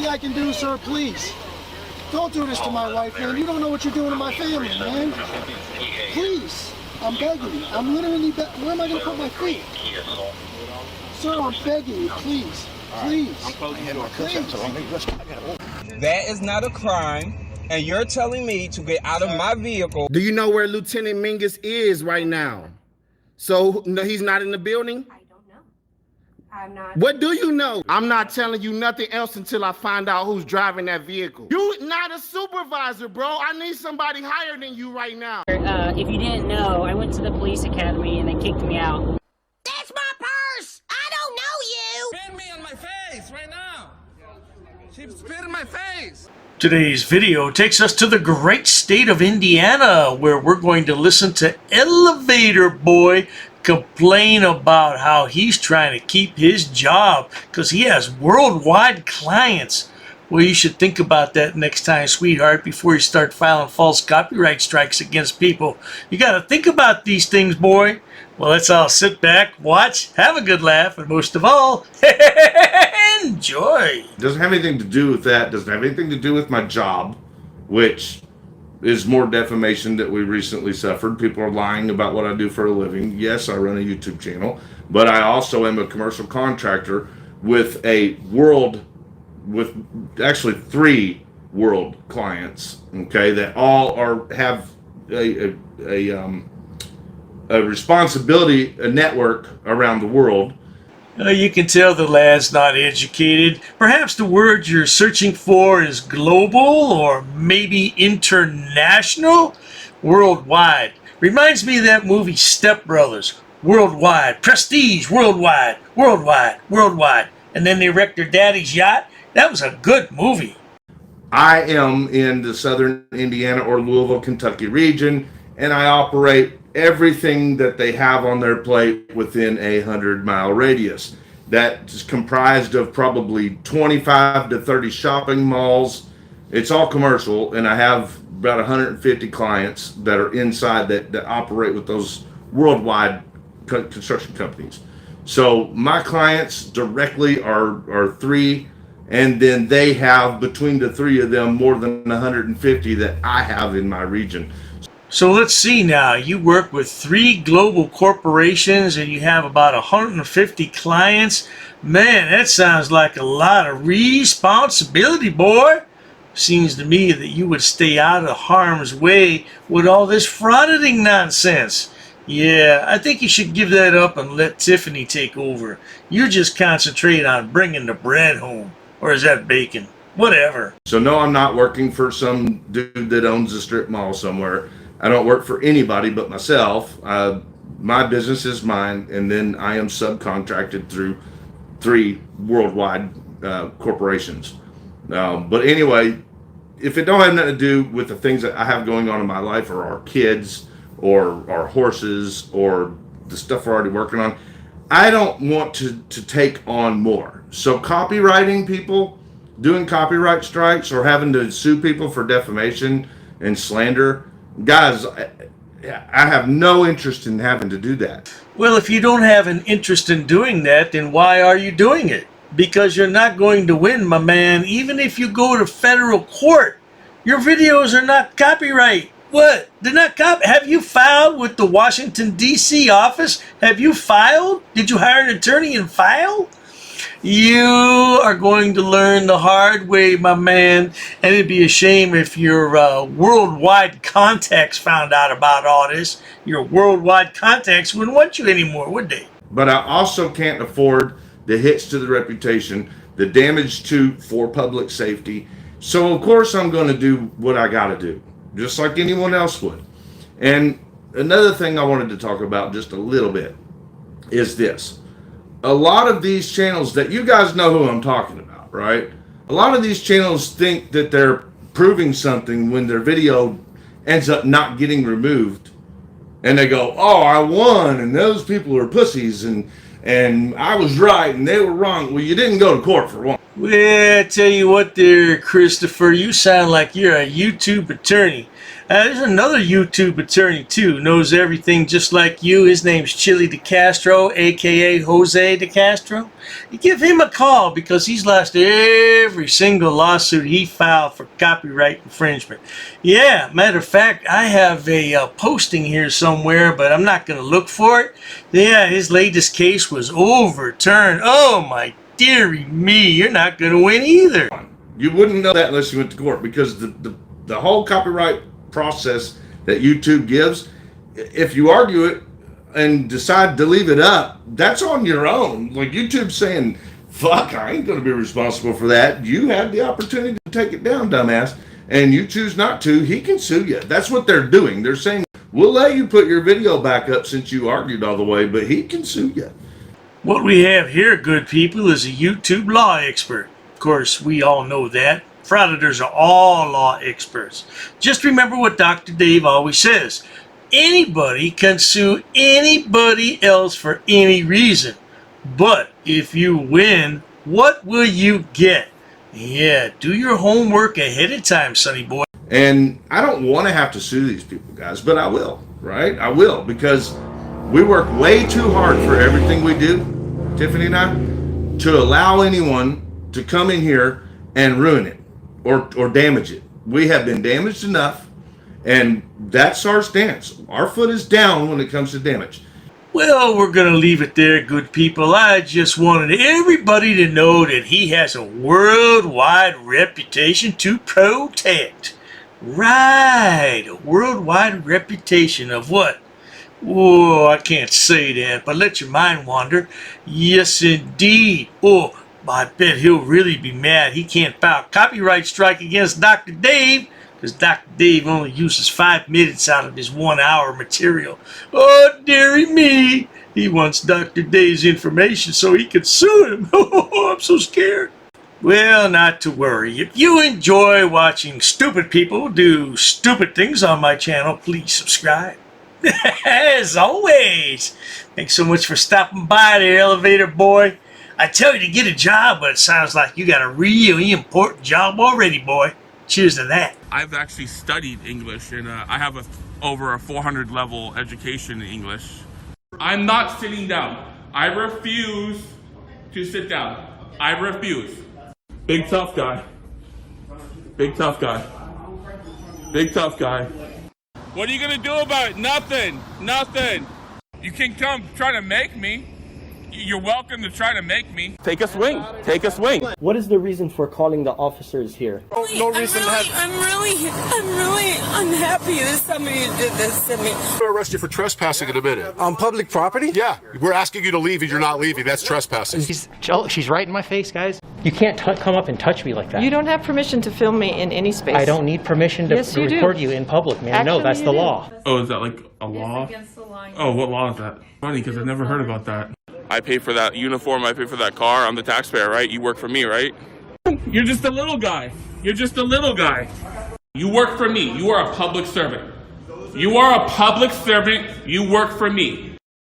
anything I can do, sir, please. Don't do this to my wife, man. You don't know what you're doing to my family, man. Please. I'm begging you. I'm literally where am I going to put my feet? Sir, I'm begging you, please. Please. Please. That is not a crime, and you're telling me to get out of my vehicle. Do you know where Lieutenant Mingus is right now? So no, he's not in the building? I don't know. I'm not. What do you know? I'm not telling you nothing else until I find out who's driving that vehicle. You not a supervisor, bro. I need somebody higher than you right now. If you didn't know, I went to the police academy and they kicked me out. That's my purse! I don't know you! Spit me on my face right now. She spit in my face. Today's video takes us to the great state of Indiana, where we're going to listen to ElevatorBoy complain about how he's trying to keep his job because he has worldwide clients. Well, you should think about that next time, sweetheart, before you start filing false copyright strikes against people. You got to think about these things, boy. Well, let's all sit back, watch, have a good laugh, and most of all, enjoy. Doesn't have anything to do with that. Doesn't have anything to do with my job, which is more defamation that we recently suffered. People are lying about what I do for a living. Yes, I run a YouTube channel, but I also am a commercial contractor with actually 3 world clients. Okay, that all have a responsibility, a network around the world. You can tell the lad's not educated. Perhaps the word you're searching for is global or maybe international? Worldwide. Reminds me of that movie Step Brothers. Worldwide. Prestige. Worldwide. Worldwide. Worldwide. And then they wrecked their daddy's yacht. That was a good movie. I am in the southern Indiana or Louisville, Kentucky region, and I operate everything that they have on their plate within a 100-mile radius. That is comprised of probably 25 to 30 shopping malls. It's all commercial, and I have about 150 clients that are inside that operate with those worldwide construction companies. So my clients directly are 3, and then they have, between the 3 of them, more than 150 that I have in my region. So let's see now. You work with 3 global corporations and you have about 150 clients. Man, that sounds like a lot of responsibility, boy. Seems to me that you would stay out of harm's way with all this frauditing nonsense. Yeah, I think you should give that up and let Tiffany take over. You just concentrate on bringing the bread home. Or is that bacon? Whatever. So no, I'm not working for some dude that owns a strip mall somewhere. I don't work for anybody but myself. My business is mine, and then I am subcontracted through 3 worldwide corporations. But anyway, if it don't have nothing to do with the things that I have going on in my life, or our kids, or our horses, or the stuff we're already working on, I don't want to take on more. So copywriting people, doing copyright strikes, or having to sue people for defamation and slander, guys, I have no interest in having to do that. Well, if you don't have an interest in doing that, then why are you doing it? Because you're not going to win, my man. Even if you go to federal court, your videos are not copyright. What? They're not Have you filed with the Washington, D.C. office? Have you filed? Did you hire an attorney and file? You are going to learn the hard way, my man, and it'd be a shame if your worldwide contacts found out about all this. Your worldwide contacts wouldn't want you anymore, would they? But I also can't afford the hits to the reputation, the damage for public safety. So of course I'm going to do what I got to do, just like anyone else would. And another thing I wanted to talk about just a little bit is this. A lot of these channels that you guys know who I'm talking about, right? A lot of these channels think that they're proving something when their video ends up not getting removed. And they go, oh, I won, and those people are pussies, and I was right, and they were wrong. Well, you didn't go to court for one. Well, I tell you what there, Christopher, you sound like you're a YouTube attorney. There's another YouTube attorney too, knows everything just like you. His name's Chili De Castro, aka Jose De Castro. You give him a call because he's lost every single lawsuit he filed for copyright infringement. Yeah, matter of fact, I have a posting here somewhere, but I'm not going to look for it. Yeah, his latest case was overturned. Oh my dearie me, you're not going to win either. You wouldn't know that unless you went to court, because the whole copyright process that YouTube gives, if you argue it and decide to leave it up, that's on your own. Like, YouTube's saying, fuck, I ain't going to be responsible for that. You have the opportunity to take it down, dumbass, and you choose not to, he can sue you. That's what they're doing. They're saying, we'll let you put your video back up since you argued all the way, but he can sue you. What we have here, good people, is a YouTube law expert. Of course, we all know that. Frauditors are all law experts. Just remember what Dr. Dave always says. Anybody can sue anybody else for any reason. But if you win, what will you get? Yeah, do your homework ahead of time, sonny boy. And I don't want to have to sue these people, guys, but I will, right? I will, because we work way too hard for everything we do, Tiffany and I, to allow anyone to come in here and ruin it or damage it. We have been damaged enough, and that's our stance. Our foot is down when it comes to damage. Well, we're going to leave it there, good people. I just wanted everybody to know that he has a worldwide reputation to protect. Right, a worldwide reputation of what? Oh, I can't say that, but let your mind wander. Yes, indeed. Oh, I bet he'll really be mad. He can't file copyright strike against Dr. Dave because Dr. Dave only uses 5 minutes out of his 1 hour material. Oh, dearie me. He wants Dr. Dave's information so he can sue him. Oh, I'm so scared. Well, not to worry. If you enjoy watching stupid people do stupid things on my channel, please subscribe. As always, thanks so much for stopping by there, Elevator Boy. I tell you to get a job, but it sounds like you got a really important job already, boy. Cheers to that. I've actually studied English, and I have over a 400 level education in English. I'm not sitting down. I refuse to sit down. I refuse. Big tough guy. Big tough guy. Big tough guy. What are you gonna do about it? Nothing. Nothing. You can come try to make me. You're welcome to try to make me. Take a swing. Take a swing. What is the reason for calling the officers here? No reason. I'm really unhappy that somebody did this to me. I'm going to arrest you for trespassing in a minute. On public property? Yeah, we're asking you to leave and you're not leaving. That's trespassing. She's right in my face, guys. You can't come up and touch me like that. You don't have permission to film me in any space. I don't need permission to record you in public, man. Actually, no, that's the law. Oh, is that like a law? Against the law. Oh, what law is that? Funny, because I've never heard about that. I pay for that uniform, I pay for that car, I'm the taxpayer, right? You work for me, right? You're just a little guy. You're just a little guy. You work for me. You are a public servant. You are a public servant. You work for me.